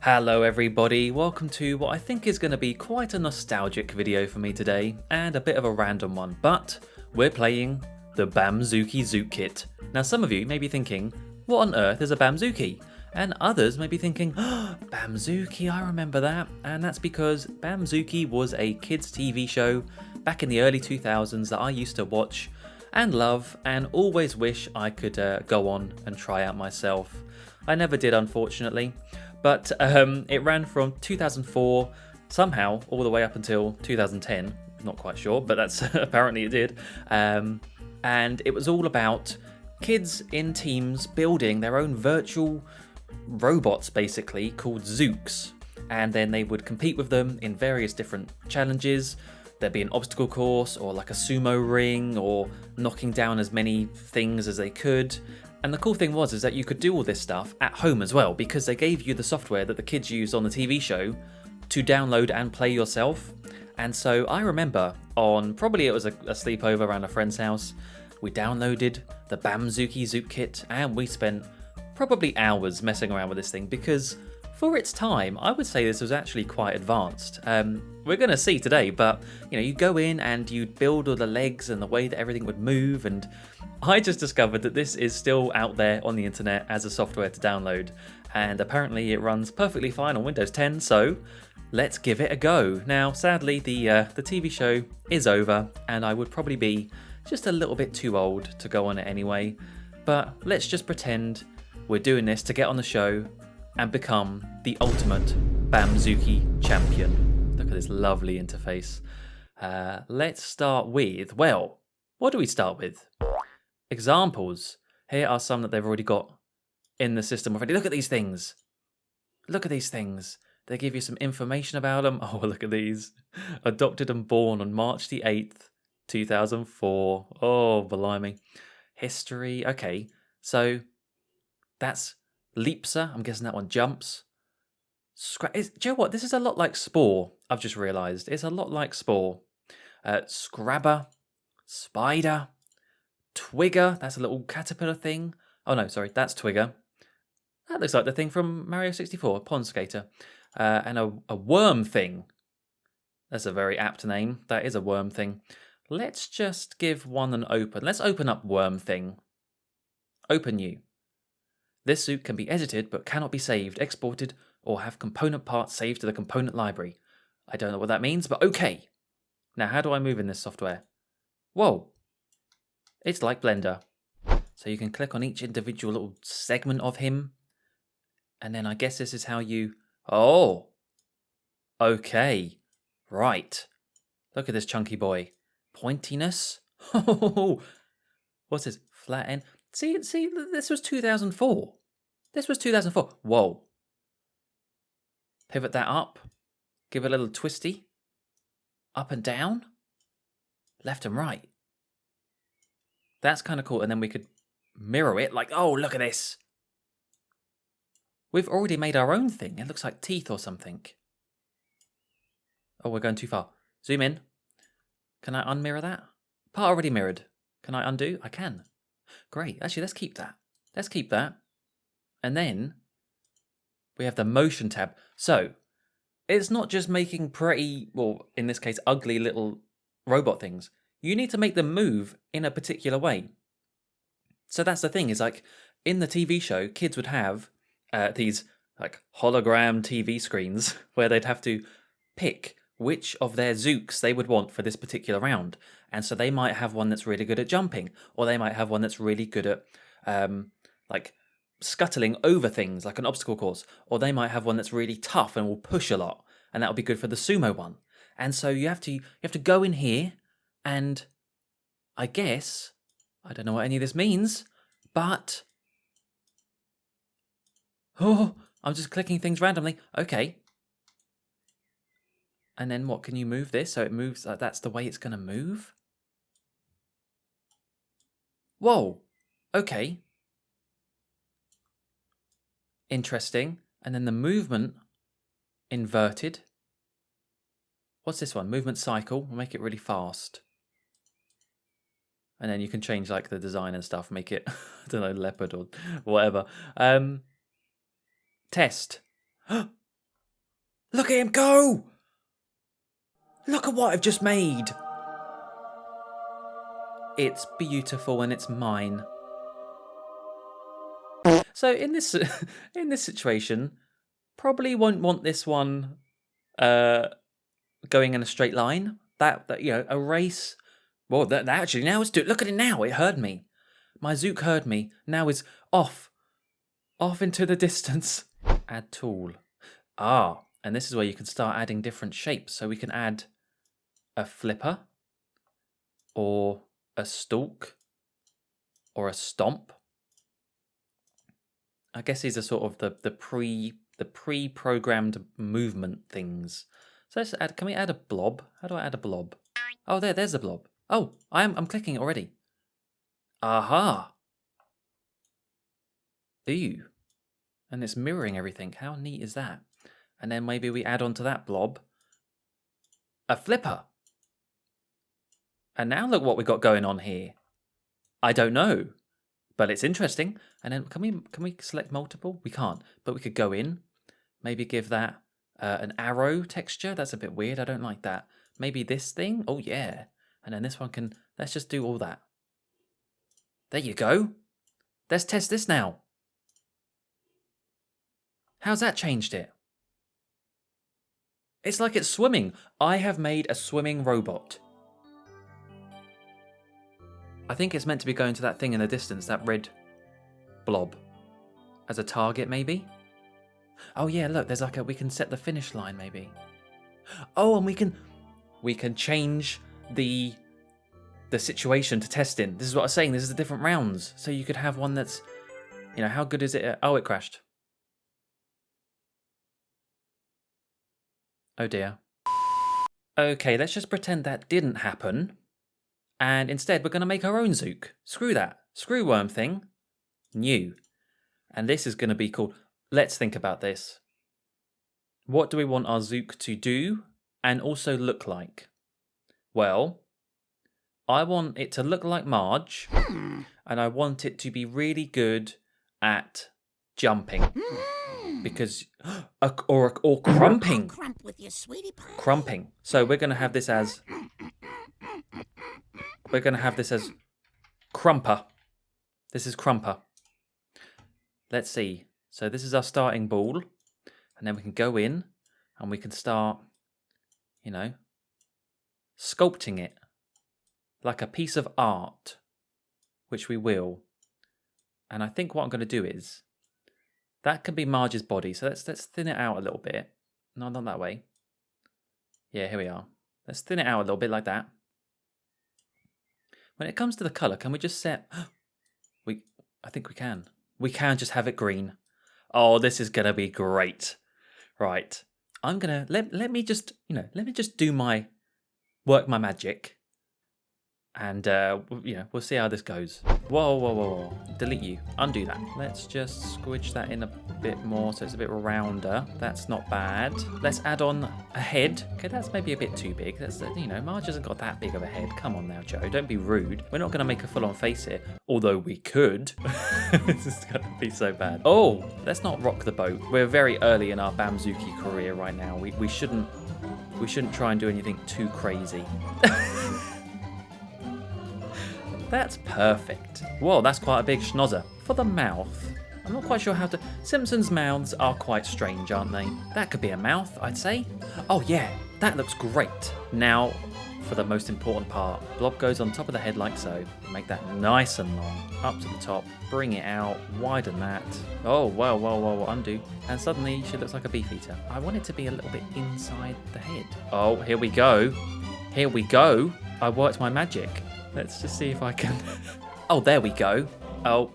Hello everybody, welcome to what I think is going to be quite a nostalgic video for me today, and a bit of a random one, but we're playing the BAMZOOki Zook Kit. Now some of you may be thinking, what on earth is a BAMZOOki? And others may be thinking, oh, BAMZOOki, I remember that, and that's because BAMZOOki was a kids TV show back in the early 2000s that I used to watch and love and always wish I could go on and try out myself. I never did, unfortunately. But it ran from 2004 somehow all the way up until 2010. Not quite sure, but that's apparently it did. And it was all about kids in teams building their own virtual robots, basically, called Zooks. And then they would compete with them in various different challenges. There'd be an obstacle course, or like a sumo ring, or knocking down as many things as they could. And the cool thing was is that you could do all this stuff at home as well, because they gave you the software that the kids used on the TV show to download and play yourself. And so I remember probably it was a sleepover around a friend's house, we downloaded the BAMZOOki Zook Kit and we spent probably hours messing around with this thing, because for its time, I would say this was actually quite advanced. We're going to see today, but you go in and you'd build all the legs and the way that everything would move, and I just discovered that this is still out there on the internet as a software to download, and apparently it runs perfectly fine on Windows 10, so let's give it a go. Now, sadly, the TV show is over, and I would probably be just a little bit too old to go on it anyway, but let's just pretend we're doing this to get on the show and become the ultimate BAMZOOki champion. Look at this lovely interface. Let's start with, well, what do we start with? Examples. Here are some that they've already got in the system already. Look at these things. Look at these things. They give you some information about them. Oh, look at these. Adopted and born on March the 8th, 2004. Oh, blimey. History. Okay, so that's Leapser. I'm guessing that one jumps. Do you know what? This is a lot like Spore, I've just realised. It's a lot like Spore. Scrabber. Spider. Twigger. That's a little caterpillar thing. Oh no, sorry, that's Twigger. That looks like the thing from Mario 64, Pond Skater. And a worm thing. That's a very apt name. That is a worm thing. Let's just give one an open. Let's open up worm thing. Open new. This suit can be edited but cannot be saved, exported, or have component parts saved to the component library. I don't know what that means, but okay. Now, how do I move in this software? Whoa. It's like Blender. So you can click on each individual little segment of him. And then I guess this is how you... Oh. Okay. Right. Look at this chunky boy. Pointiness. What's this? Flat end. See, this was 2004. This was 2004. Whoa. Pivot that up. Give it a little twisty. Up and down. Left and right. That's kind of cool. And then we could mirror it like, oh, look at this. We've already made our own thing. It looks like teeth or something. Oh, we're going too far. Zoom in. Can I unmirror that? Part already mirrored. Can I undo? I can. Great. Actually, let's keep that. Let's keep that. And then we have the motion tab. So it's not just making pretty, well, in this case, ugly little robot things. You need to make them move in a particular way. So that's the thing, is like in the TV show, kids would have these like hologram TV screens where they'd have to pick which of their Zooks they would want for this particular round. And so they might have one that's really good at jumping, or they might have one that's really good at like scuttling over things like an obstacle course, or they might have one that's really tough and will push a lot, and that'll be good for the sumo one. And so you have to go in here, and I guess I don't know what any of this means, but oh, I'm just clicking things randomly. Okay. And then what, can you move this so it moves like that's the way it's going to move? Whoa. Okay. Interesting. And then the movement inverted. What's this one? Movement cycle. We'll make it really fast. And then you can change like the design and stuff, make it, I don't know, leopard or whatever. Test. Look at him go! Look at what I've just made! It's beautiful and it's mine. So in this in this situation, probably won't want this one going in a straight line. That you know, a race. Well, that actually now it's look at it now. It heard me. My Zook heard me. Now is off into the distance. Add tool. Ah, and this is where you can start adding different shapes. So we can add a flipper, or a stalk, or a stomp. I guess these are sort of the pre-programmed movement things. So let's add. Can we add a blob? How do I add a blob? Oh, there's a blob. Oh, I'm clicking it already. Aha. Ooh. And it's mirroring everything. How neat is that? And then maybe we add onto that blob a flipper. And now look what we got going on here. I don't know, but it's interesting. And then can we select multiple? We can't, but we could go in, maybe give that an arrow texture. That's a bit weird. I don't like that. Maybe this thing. Oh yeah. And then this one can. Let's just do all that. There you go. Let's test this now. How's that changed it? It's like it's swimming. I have made a swimming robot. I think it's meant to be going to that thing in the distance, that red blob. As a target, maybe? Oh yeah, look, there's like we can set the finish line, maybe. Oh, and we can change the situation to testing. This is what I was saying, this is the different rounds. So you could have one that's, you know, how good is it? Oh, it crashed. Oh dear. Okay, let's just pretend that didn't happen. And instead, we're going to make our own Zook. Screw that. Screw worm thing. New. And this is going to be called... Let's think about this. What do we want our Zook to do and also look like? Well, I want it to look like Marge. And I want it to be really good at jumping. Because... or crumping. Crump with your sweetie pie. Crumping. So we're going to have this as... We're going to have this as Crumper. This is Crumper. Let's see. So this is our starting ball. And then we can go in and we can start, you know, sculpting it like a piece of art, which we will. And I think what I'm going to do is, that can be Marge's body. So let's thin it out a little bit. No, not that way. Yeah, here we are. Let's thin it out a little bit like that. When it comes to the colour, can we just set... I think we can. We can just have it green. Oh, this is going to be great. Right. I'm going to... Let me just, you know, let me just do my... Work my magic. And, you know, we'll see how this goes. Whoa. Delete you. Undo that. Let's just squidge that in a bit more so it's a bit rounder. That's not bad. Let's add on a head. Okay, that's maybe a bit too big. That's, you know, Marge hasn't got that big of a head. Come on now, Joe. Don't be rude. We're not going to make a full-on face here. Although we could. This is going to be so bad. Oh, let's not rock the boat. We're very early in our BAMZOOKi career right now. We shouldn't try and do anything too crazy. That's perfect. Whoa, that's quite a big schnozzer. For the mouth, I'm not quite sure how to... Simpsons' mouths are quite strange, aren't they? That could be a mouth, I'd say. Oh yeah, that looks great. Now, for the most important part, blob goes on top of the head like so. Make that nice and long, up to the top. Bring it out, widen that. Oh, whoa, undo. And suddenly she looks like a beefeater. I want it to be a little bit inside the head. Oh, here we go. Here we go. I worked my magic. Let's just see if I can... Oh, there we go. Oh,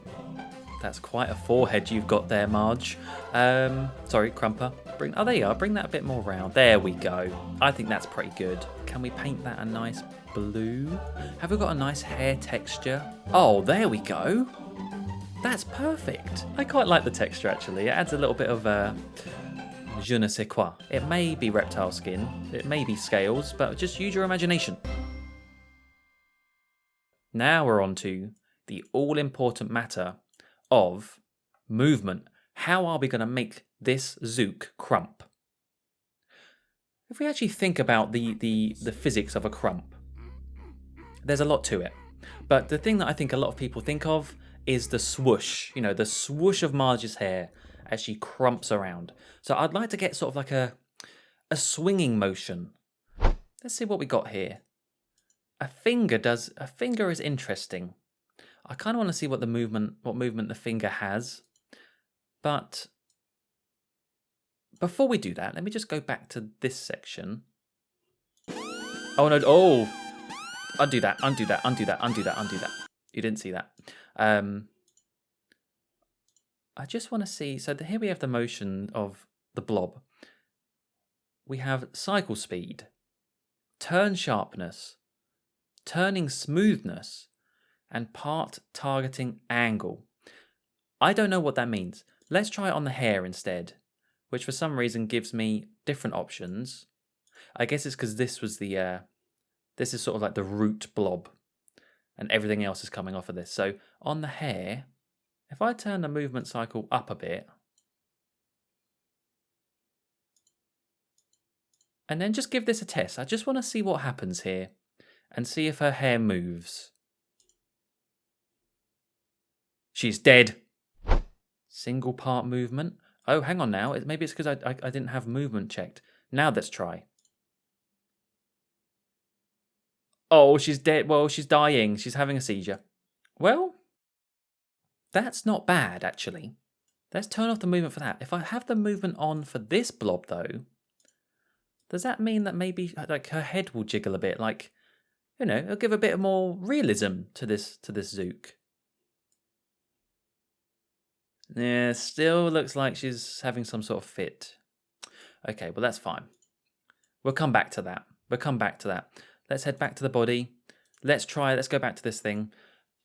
that's quite a forehead you've got there, Marge. Sorry, Crumper. Oh, there you are. Bring that a bit more round. There we go. I think that's pretty good. Can we paint that a nice blue? Have we got a nice hair texture? Oh, there we go. That's perfect. I quite like the texture, actually. It adds a little bit of je ne sais quoi. It may be reptile skin. It may be scales, but just use your imagination. Now we're on to the all-important matter of movement. How are we going to make this Zook crump? If we actually think about the physics of a crump, there's a lot to it. But the thing that I think a lot of people think of is the swoosh, you know, the swoosh of Marge's hair as she crumps around. So I'd like to get sort of like a swinging motion. Let's see what we got here. A finger is interesting. I kind of want to see what movement the finger has. But before we do that, let me just go back to this section. Oh no, oh! Undo that. You didn't see that. I just want to see, so here we have the motion of the blob. We have cycle speed, turn sharpness, turning smoothness, and part targeting angle. I don't know what that means. Let's try it on the hair instead, which for some reason gives me different options. I guess it's because this was the, this is sort of like the root blob, and everything else is coming off of this. So on the hair, if I turn the movement cycle up a bit, and then just give this a test. I just want to see what happens here and see if her hair moves. She's dead. Single part movement. Oh, hang on now. Maybe it's because I didn't have movement checked. Now let's try. Oh, she's dead. Well, she's dying. She's having a seizure. Well, that's not bad, actually. Let's turn off the movement for that. If I have the movement on for this blob, though, does that mean that maybe like her head will jiggle a bit? Like, you know, it'll give a bit more realism to this Zook. Yeah, still looks like she's having some sort of fit. Okay, well that's fine. We'll come back to that. Let's head back to the body. Let's go back to this thing.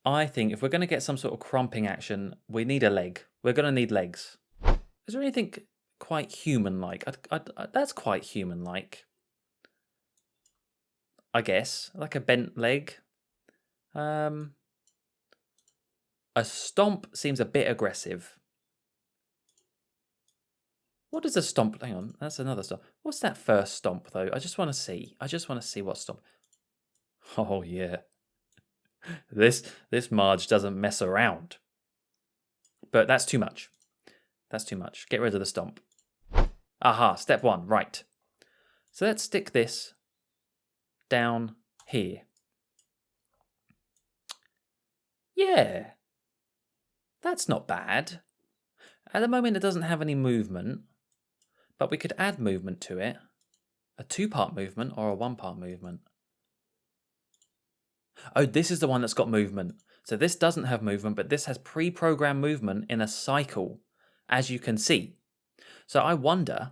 I think if we're going to get some sort of crumping action, we need a leg. We're going to need legs. Is there anything quite human-like? That's quite human-like. I guess. Like a bent leg. A stomp seems a bit aggressive. What is a stomp? Hang on, that's another stomp. What's that first stomp, though? I just want to see. What stomp. Oh, yeah. This Marge doesn't mess around. But that's too much. Get rid of the stomp. Aha, step one, right. So let's stick this down here. Yeah. That's not bad. At the moment it doesn't have any movement, but we could add movement to it. A 2-part movement or a 1-part movement. Oh, this is the one that's got movement. So this doesn't have movement, but this has pre-programmed movement in a cycle, as you can see. So I wonder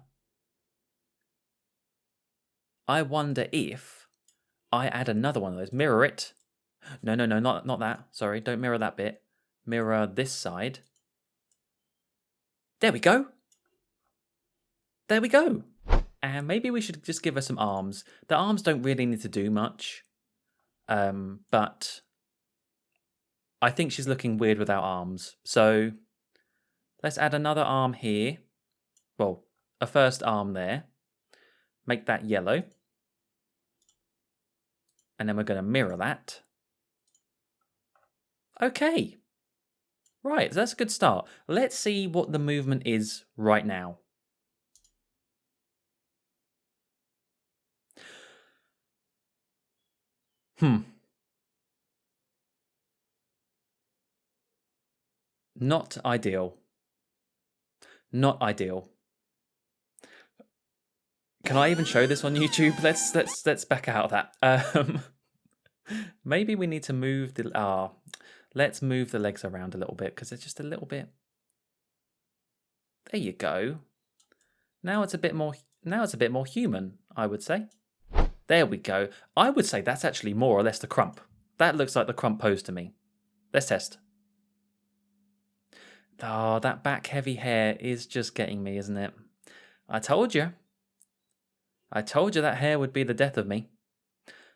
if I add another one of those. Mirror it. No, not that. Sorry, don't mirror that bit. Mirror this side. There we go. And maybe we should just give her some arms. The arms don't really need to do much. But I think she's looking weird without arms. So let's add another arm here. Well, a first arm there. Make that yellow. And then we're going to mirror that. Okay. Right, so that's a good start. Let's see what the movement is right now. Not ideal. Can I even show this on YouTube? Let's back out of that. Maybe we need to move the let's move the legs around a little bit because it's just a little bit. There you go. Now it's a bit more human, I would say. There we go. I would say that's actually more or less the crump. That looks like the crump pose to me. Let's test. Oh, that back heavy hair is just getting me, isn't it? I told you that hair would be the death of me.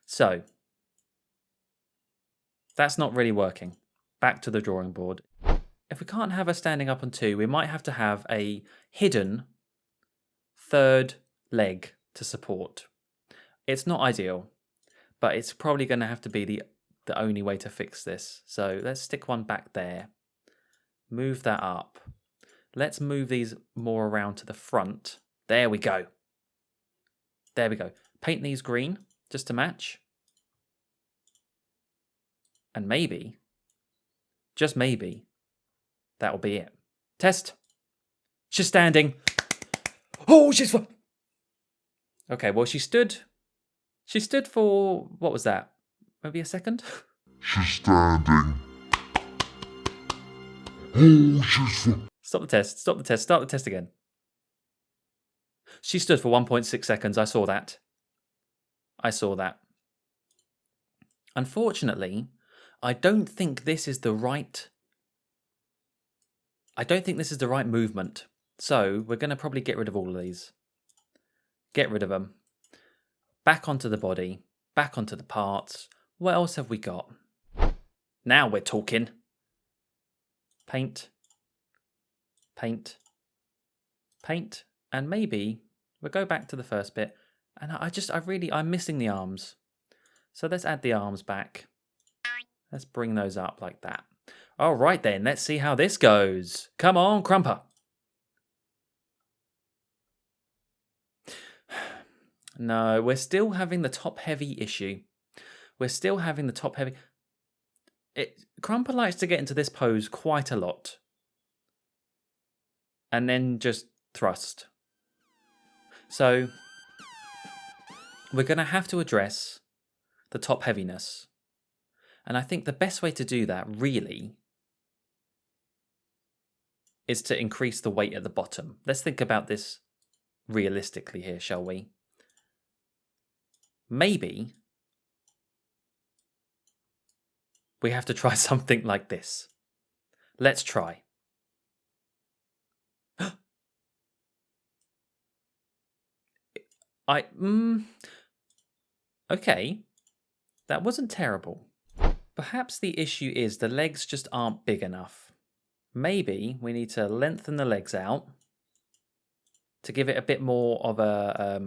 So, that's not really working. Back to the drawing board. If we can't have her standing up on 2, we might have to have a hidden third leg. to support. It's not ideal, but it's probably going to have to be the only way to fix this. So let's stick one back there. Move that up. Let's move these more around to the front. There we go. There we go. Paint these green just to match. And maybe, just maybe, that'll be it. Test. She's standing. Oh, she's... Okay, well, she stood for, what was that? Maybe a second? She's standing. Oh, she's... Stop the test. Stop the test. Start the test again. She stood for 1.6 seconds. I saw that. I saw that. Unfortunately, I don't think this is the right... I don't think this is the right movement. So we're going to probably get rid of all of these. Get rid of them. Back onto the body. Back onto the parts. What else have we got? Now we're talking. Paint. Paint. Paint. And maybe we'll go back to the first bit. And I'm missing the arms. So let's add the arms back. Let's bring those up like that. All right then, let's see how this goes. Come on, Krumper. No, we're still having the top-heavy issue. We're still having the top-heavy... Krumper likes to get into this pose quite a lot. And then just thrust. So, we're going to have to address the top-heaviness. And I think the best way to do that, really, is to increase the weight at the bottom. Let's think about this realistically here, shall we? Maybe we have to try something like this. Let's try. Okay, that wasn't terrible. Perhaps the issue is the legs just aren't big enough. Maybe we need to lengthen the legs out to give it a bit more of a,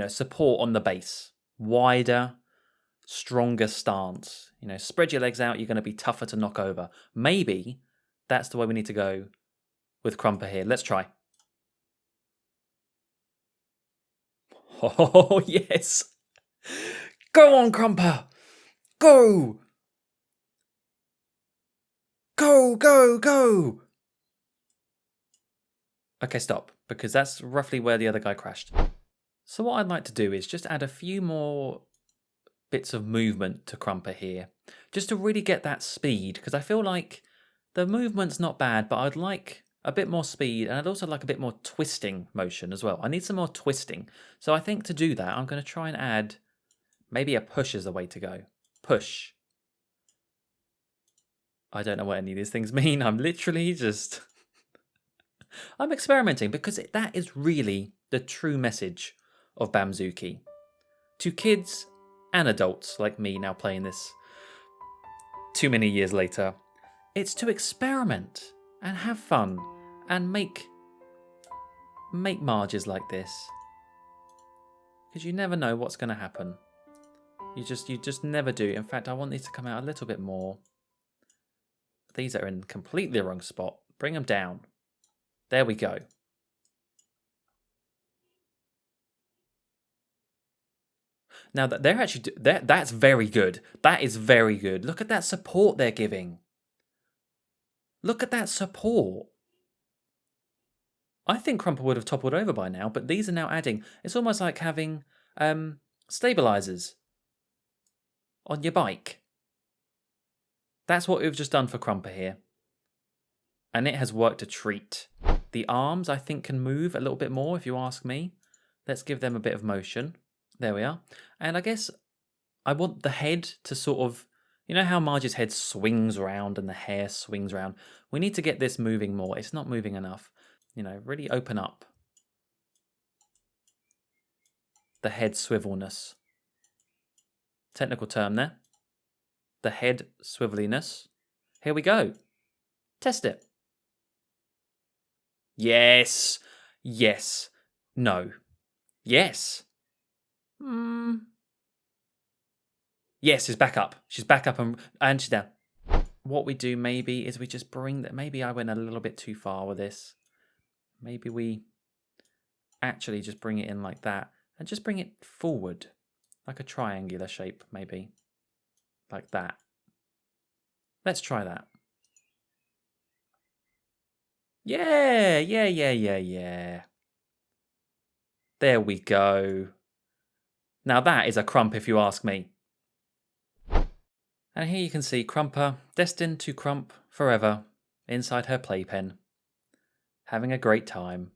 support on the base. Wider, stronger stance. Spread your legs out, you're going to be tougher to knock over. Maybe that's the way we need to go with Krumper here. Let's try. Oh, yes. Go on, Krumper. Go. Go, go, go. Okay, stop, because that's roughly where the other guy crashed. So what I'd like to do is just add a few more bits of movement to Krumper here, just to really get that speed, because I feel like the movement's not bad, but I'd like a bit more speed, and I'd also like a bit more twisting motion as well. I need some more twisting. So I think to do that, I'm going to try and add maybe a push is the way to go. Push. I don't know what any of these things mean. I'm literally just... I'm experimenting, because that is really the true message of BAMZOOKi. To kids and adults like me now playing this too many years later, it's to experiment and have fun and make marges like this. Because you never know what's going to happen. You just never do. In fact, I want these to come out a little bit more. These are in completely the wrong spot. Bring them down. There we go. Now that they're actually that's very good. That is very good. Look at that support they're giving. Look at that support. I think Krumper would have toppled over by now, but these are now adding. It's almost like having stabilizers on your bike. That's what we've just done for Krumper here. And it has worked a treat. The arms, I think, can move a little bit more, if you ask me. Let's give them a bit of motion. There we are. And I guess I want the head to sort of... You know how Marge's head swings around and the hair swings around? We need to get this moving more. It's not moving enough. Really open up the head swivelness. Technical term there. The head swiveliness. Here we go. Test it. Yes. Yes. No. Yes. Yes, she's back up. She's back up and she's down. What we do maybe is we just bring that. Maybe I went a little bit too far with this. Maybe we actually just bring it in like that and just bring it forward, like a triangular shape, maybe like that. Let's try that. Yeah. There we go. Now that is a crump if you ask me. And here you can see Crumper, destined to crump forever inside her playpen, having a great time,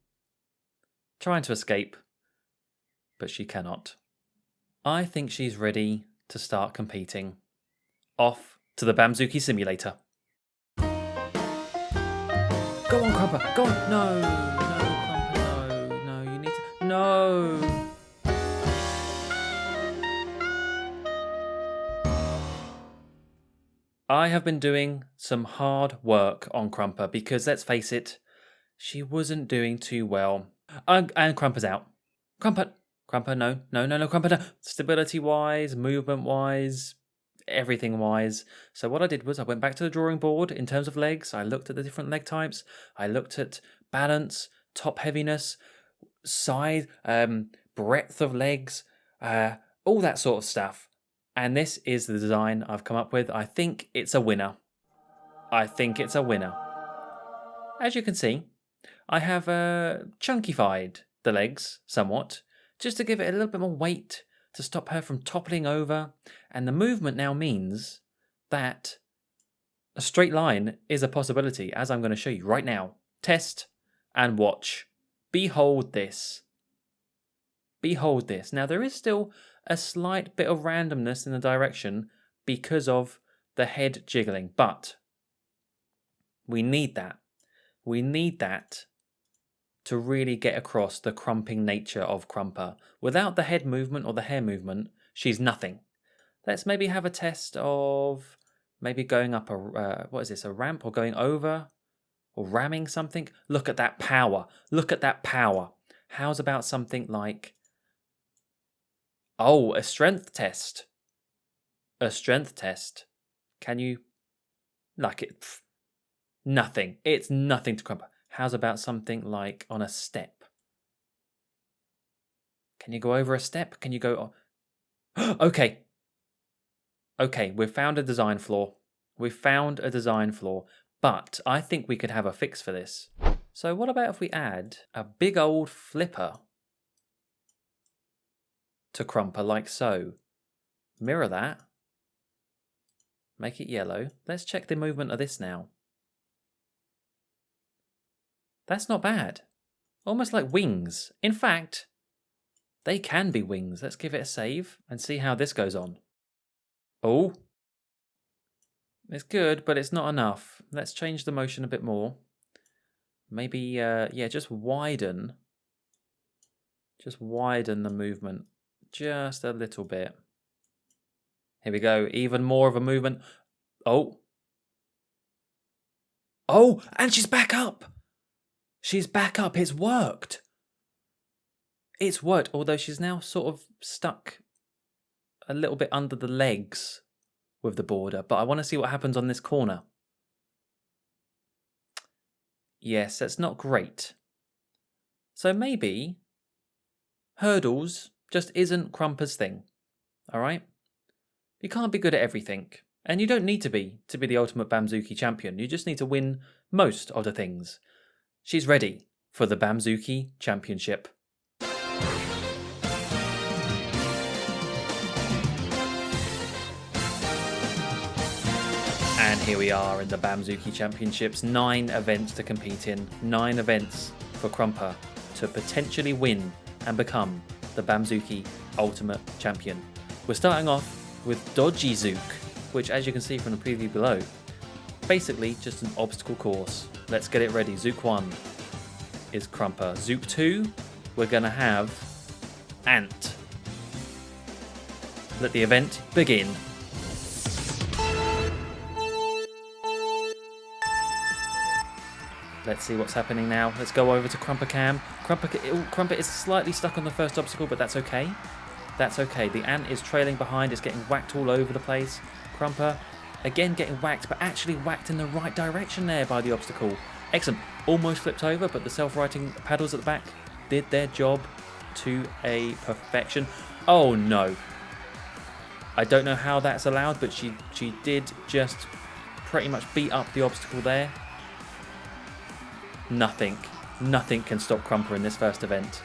trying to escape, but she cannot. I think she's ready to start competing. Off to the BAMZOOKi simulator. Go on, Crumper, go on. No, Crumper, no, you need to, no. I have been doing some hard work on Crumper because, let's face it, she wasn't doing too well. And Crumper's out. Crumper, no, Crumper, no. Stability-wise, movement-wise, everything-wise. So what I did was I went back to the drawing board in terms of legs. I looked at the different leg types. I looked at balance, top heaviness, size, breadth of legs, all that sort of stuff. And this is the design I've come up with. I think it's a winner. As you can see, I have chunkified the legs somewhat, just to give it a little bit more weight to stop her from toppling over. And the movement now means that a straight line is a possibility, as I'm going to show you right now. Test and watch. Behold this. Now there is still a slight bit of randomness in the direction because of the head jiggling, but we need that. We need that to really get across the crumping nature of Crumper. Without the head movement or the hair movement, she's nothing. Let's maybe have a test of maybe going up a ramp, or going over, or ramming something. Look at that power. How's about something like, a strength test. Can you, like it? Nothing. It's nothing to Crumper. How's about something like on a step? Can you go over a step? Can you go? Okay, we've found a design flaw. But I think we could have a fix for this. So what about if we add a big old flipper to Crumper, like so? Mirror that. Make it yellow. Let's check the movement of this now. That's not bad. Almost like wings. In fact, they can be wings. Let's give it a save and see how this goes on. Oh. It's good, but it's not enough. Let's change the motion a bit more. Maybe, just widen. Just widen the movement. Just a little bit. Here we go. Even more of a movement. Oh, and she's back up. It's worked. Although she's now sort of stuck a little bit under the legs with the border. But I want to see what happens on this corner. Yes, that's not great. So maybe hurdles just isn't Crumper's thing. All right? You can't be good at everything. And you don't need to be the ultimate BAMZOOKi champion. You just need to win most of the things. She's ready for the BAMZOOKi Championship. And here we are in the BAMZOOKi Championships. 9 events to compete in. 9 events for Crumper to potentially win and become the BAMZOOKi Ultimate Champion. We're starting off with Dodgy Zook, which, as you can see from the preview below, basically just an obstacle course. Let's get it ready. Zook 1 is Crumper. Zook 2, we're going to have Ant. Let the event begin. Let's see what's happening now. Let's go over to Krumper Cam. Krumper is slightly stuck on the first obstacle, but that's okay. That's okay. The ant is trailing behind. It's getting whacked all over the place. Krumper, again getting whacked, but actually whacked in the right direction there by the obstacle. Excellent. Almost flipped over, but the self-righting paddles at the back did their job to a perfection. Oh no. I don't know how that's allowed, but she did just pretty much beat up the obstacle there. Nothing can stop Krumper in this first event.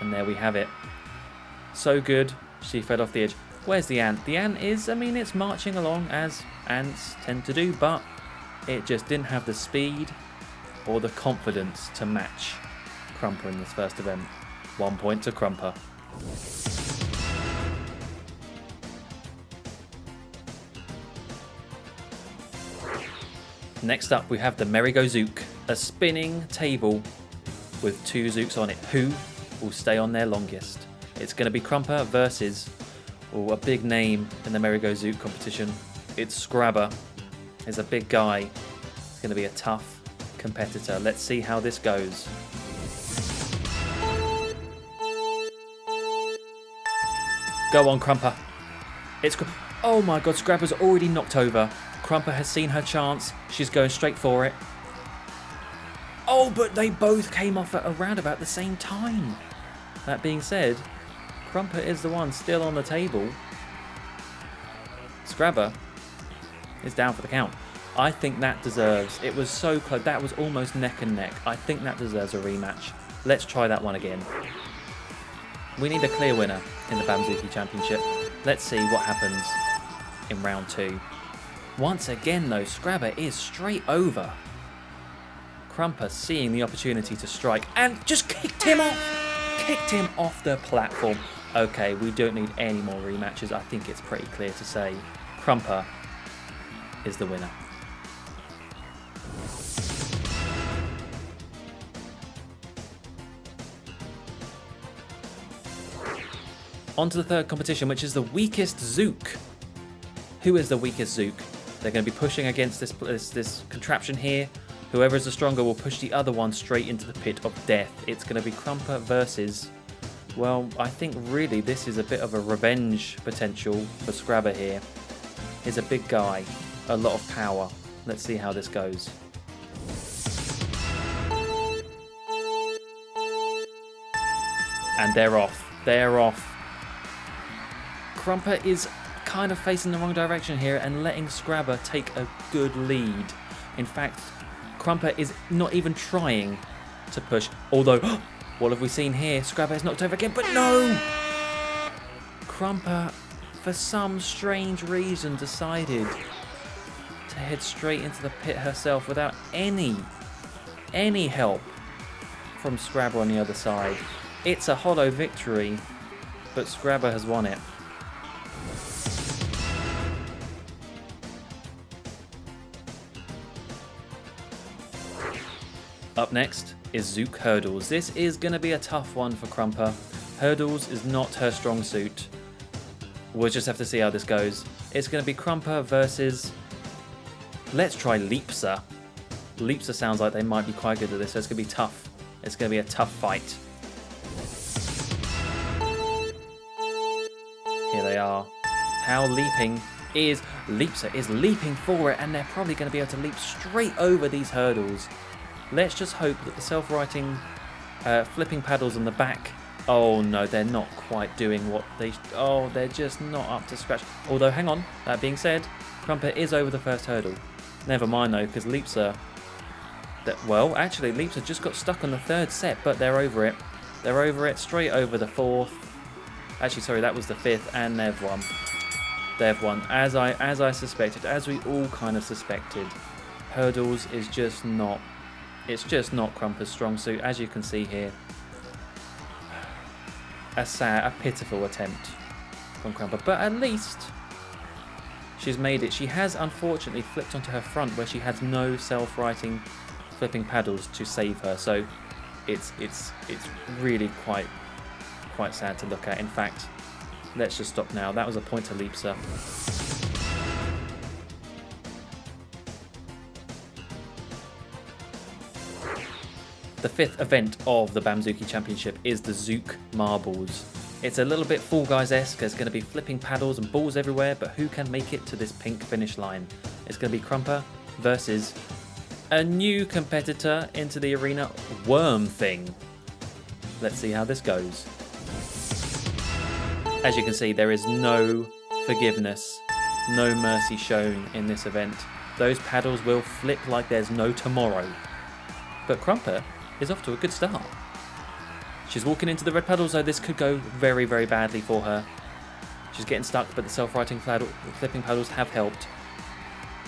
And there we have it. So good, she fell off the edge. Where's the ant? The ant is, I mean, it's marching along as ants tend to do, but it just didn't have the speed or the confidence to match Krumper in this first event. 1 point to Krumper. Next up, we have the Merry-Go-Zook, a spinning table with 2 Zooks on it. Who will stay on there longest? It's going to be Krumper versus a big name in the Merry-Go-Zook competition. It's Scrabber. He's a big guy. It's going to be a tough competitor. Let's see how this goes. Go on, Krumper. Oh my god, Scrabber's already knocked over. Krumper has seen her chance. She's going straight for it. Oh, but they both came off at around about the same time. That being said, Krumper is the one still on the table. Scrabber is down for the count. I think that deserves... It was so close. That was almost neck and neck. I think that deserves a rematch. Let's try that one again. We need a clear winner in the BAMZOOKi Championship. Let's see what happens in round 2. Once again, though, Scrabber is straight over. Krumper seeing the opportunity to strike and just kicked him off. Kicked him off the platform. Okay, we don't need any more rematches. I think it's pretty clear to say Krumper is the winner. On to the third competition, which is the weakest Zook. Who is the weakest Zook? They're going to be pushing against this contraption here. Whoever is the stronger will push the other one straight into the pit of death. It's going to be Krumper versus... Well, I think really this is a bit of a revenge potential for Scrabber here. He's a big guy, a lot of power. Let's see how this goes. And they're off. They're off. Krumper is kind of facing the wrong direction here and letting Scrabber take a good lead. In fact, Krumper is not even trying to push. Although, what have we seen here? Scrabber is knocked over again, but no! Krumper, for some strange reason, decided to head straight into the pit herself without any help from Scrabber on the other side. It's a hollow victory, but Scrabber has won it. Up next is Zook Hurdles. This is going to be a tough one for Krumper. Hurdles is not her strong suit. We'll just have to see how this goes. It's going to be Krumper versus... Let's try Leapsa. Leapsa sounds like they might be quite good at this, so it's going to be tough. It's going to be a tough fight. Here they are. How leaping is... Leapsa is leaping for it, and they're probably going to be able to leap straight over these hurdles. Let's just hope that the self-righting flipping paddles on the back... Oh no, they're not quite doing what they... Oh, they're just not up to scratch. Although, hang on, that being said, Krumper is over the first hurdle. Never mind though, because Leapsa... Well, actually, Leapsa just got stuck on the third set, but they're over it. They're over it, straight over the fourth. Actually, sorry, that was the fifth, and they've won. They've won, as I suspected, as we all kind of suspected. Hurdles is just not... It's just not Krumper's strong suit, as you can see here. A pitiful attempt from Krumper, but at least she's made it. She has unfortunately flipped onto her front where she has no self-righting flipping paddles to save her, so it's really quite sad to look at. In fact, let's just stop now. That was a point to Leapsa. The 5th event of the BAMZOOKi Championship is the Zook Marbles. It's a little bit Fall Guys-esque. There's going to be flipping paddles and balls everywhere, but who can make it to this pink finish line? It's going to be Krumper versus a new competitor into the arena, Worm Thing. Let's see how this goes. As you can see, there is no forgiveness, no mercy shown in this event. Those paddles will flip like there's no tomorrow. But Krumper is off to a good start. She's walking into the red paddle, so this could go very, very badly for her. She's getting stuck, but the self-righting flipping paddles have helped.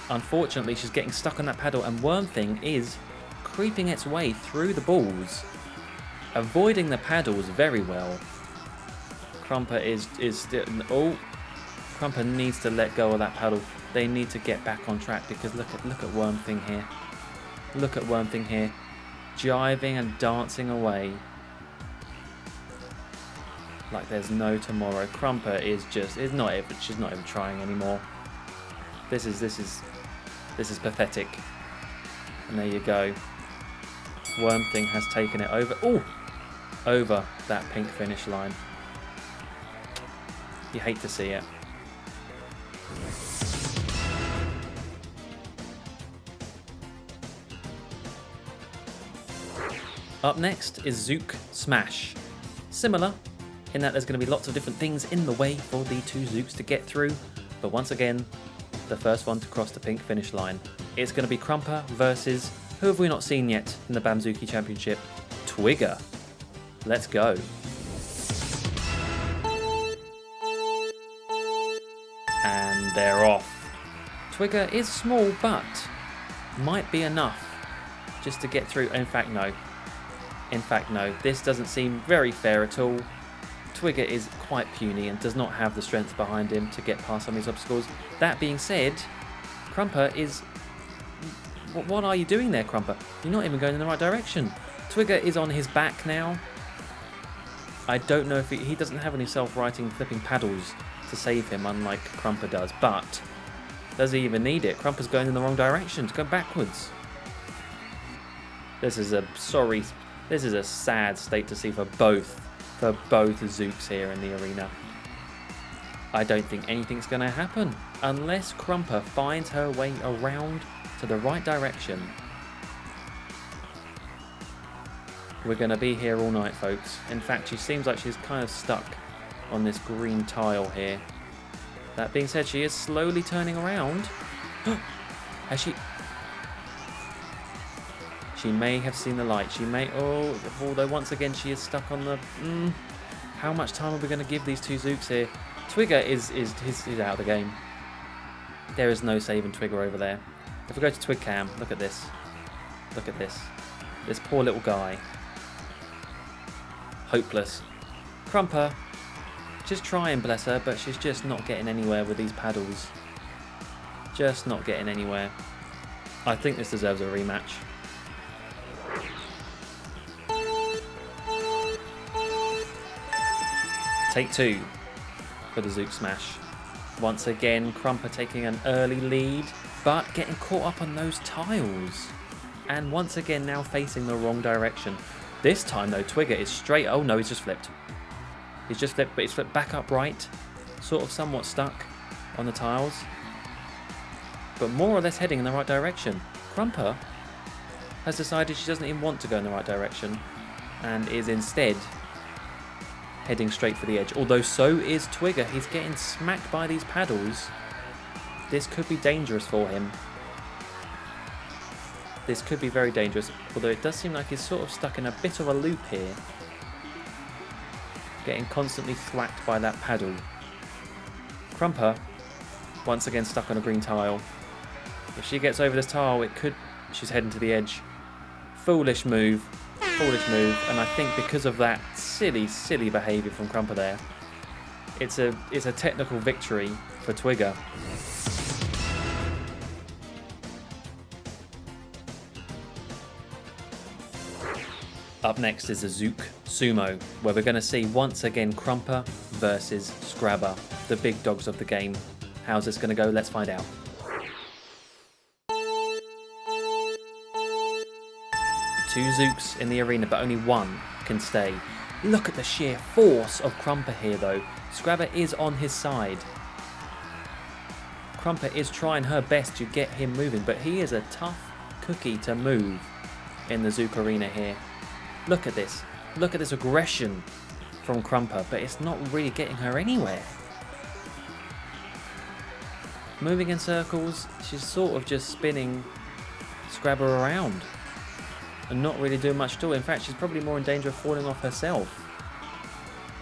Unfortunately, she's getting stuck on that paddle, and Worm Thing is creeping its way through the balls, avoiding the paddles very well. Krumper is still... Oh, Krumper needs to let go of that paddle. They need to get back on track, because look at Worm Thing here. Look at Worm Thing here, jiving and dancing away like there's no tomorrow. Krumper she's not even trying anymore. This is pathetic. And there you go. Worm Thing has taken it over that pink finish line. You hate to see it. Up next is Zook Smash. Similar in that there's going to be lots of different things in the way for the two Zooks to get through, but once again, the first one to cross the pink finish line. It's going to be Krumper versus, who have we not seen yet in the BAMZOOKi Championship? Twigger. Let's go. And they're off. Twigger is small, but might be enough just to get through. In fact, no. This doesn't seem very fair at all. Twigger is quite puny and does not have the strength behind him to get past some of these obstacles. That being said, Krumper is... What are you doing there, Krumper? You're not even going in the right direction. Twigger is on his back now. I don't know if he doesn't have any self-righting flipping paddles to save him, unlike Krumper does, but does he even need it? Krumper's going in the wrong direction, to go backwards. This is a sad state to see for both Zooks here in the arena. I don't think anything's going to happen unless Krumper finds her way around to the right direction. We're going to be here all night, folks. In fact, she seems like she's kind of stuck on this green tile here. That being said, she is slowly turning around. Has she... She may have seen the light. She may... although once again she is stuck on the... how much time are we going to give these two Zooks here? Twigger is out of the game. There is no saving Twigger over there. If we go to Twig Cam, look at this. Look at this. This poor little guy. Hopeless. Krumper, just trying, bless her, but she's just not getting anywhere with these paddles. Just not getting anywhere. I think this deserves a rematch. Take two for the Zook Smash. Once again, Krumper taking an early lead, but getting caught up on those tiles. And once again, now facing the wrong direction. This time, though, Twigger is straight... Oh, no, he's just flipped. He's just flipped, but he's flipped back upright. Sort of somewhat stuck on the tiles. But more or less heading in the right direction. Krumper has decided she doesn't even want to go in the right direction. And is instead heading straight for the edge. Although so is Twigger. He's getting smacked by these paddles. This could be dangerous for him. This could be very dangerous, although it does seem like he's sort of stuck in a bit of a loop here. Getting constantly thwacked by that paddle. Krumper, once again stuck on a green tile. If she gets over this tile, it could... She's heading to the edge. Foolish move. Foolish move. And I think because of that silly behaviour from Krumper there, it's a technical victory for Twigger. Up next is the Zook Sumo, where we're going to see once again Krumper versus Scrabber, the big dogs of the game. How's this going to go? Let's find out. 2 Zooks in the arena, but only 1 can stay. Look at the sheer force of Krumper here, though. Scrabber is on his side. Krumper is trying her best to get him moving, but he is a tough cookie to move in the Zook arena here. Look at this. Look at this aggression from Krumper, but it's not really getting her anywhere. Moving in circles, she's sort of just spinning Scrabber around and not really doing much at all. In fact, she's probably more in danger of falling off herself.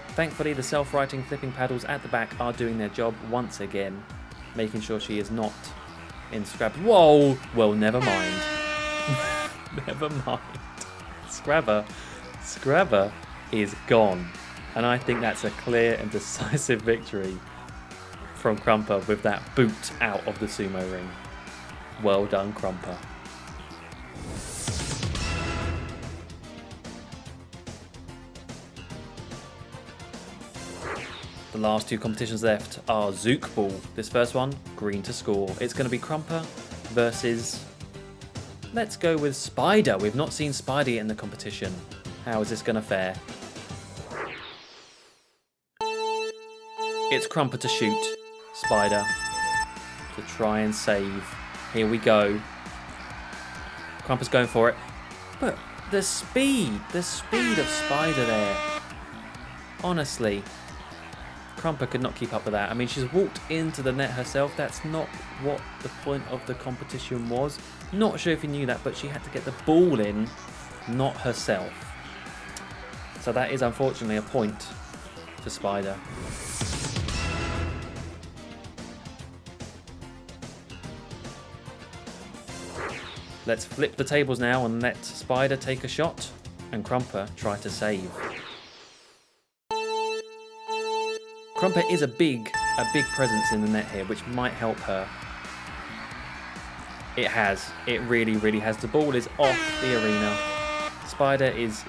Thankfully, the self-righting flipping paddles at the back are doing their job once again, making sure she is not in Scrabber. Whoa! Well, never mind. Never mind. Scrabber is gone. And I think that's a clear and decisive victory from Krumper with that boot out of the sumo ring. Well done, Krumper. The last 2 competitions left are Zook Ball. This first one, green to score. It's going to be Krumper versus... let's go with Spider. We've not seen Spider in the competition. How is this going to fare? It's Krumper to shoot. Spider to try and save. Here we go. Krumper's going for it. But the speed of Spider there. Honestly, Krumper could not keep up with that. I mean, she's walked into the net herself. That's not what the point of the competition was. Not sure if you knew that, but she had to get the ball in, not herself. So that is unfortunately a point to Spider. Let's flip the tables now and let Spider take a shot and Krumper try to save. Krumper is a big presence in the net here, which might help her. It has. It really has. The ball is off the arena. Spider is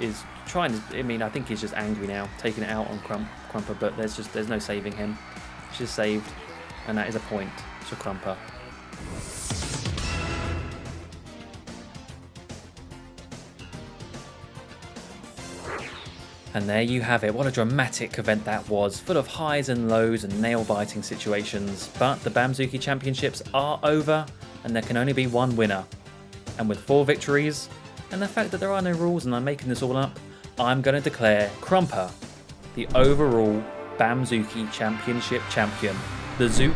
trying to... I mean, I think he's just angry now, taking it out on Krumper, but there's no saving him. She's saved, and that is a point to Krumper. And there you have it. What a dramatic event that was, full of highs and lows and nail-biting situations. But the BAMZOOKi Championships are over, and there can only be one winner. And with 4 victories, and the fact that there are no rules and I'm making this all up, I'm going to declare Krumper the overall BAMZOOKi Championship champion. The Zook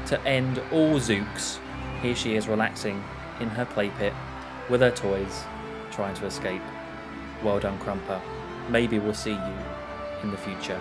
to end all Zooks. Here she is relaxing in her play pit with her toys, trying to escape. Well done, Krumper. Maybe we'll see you in the future.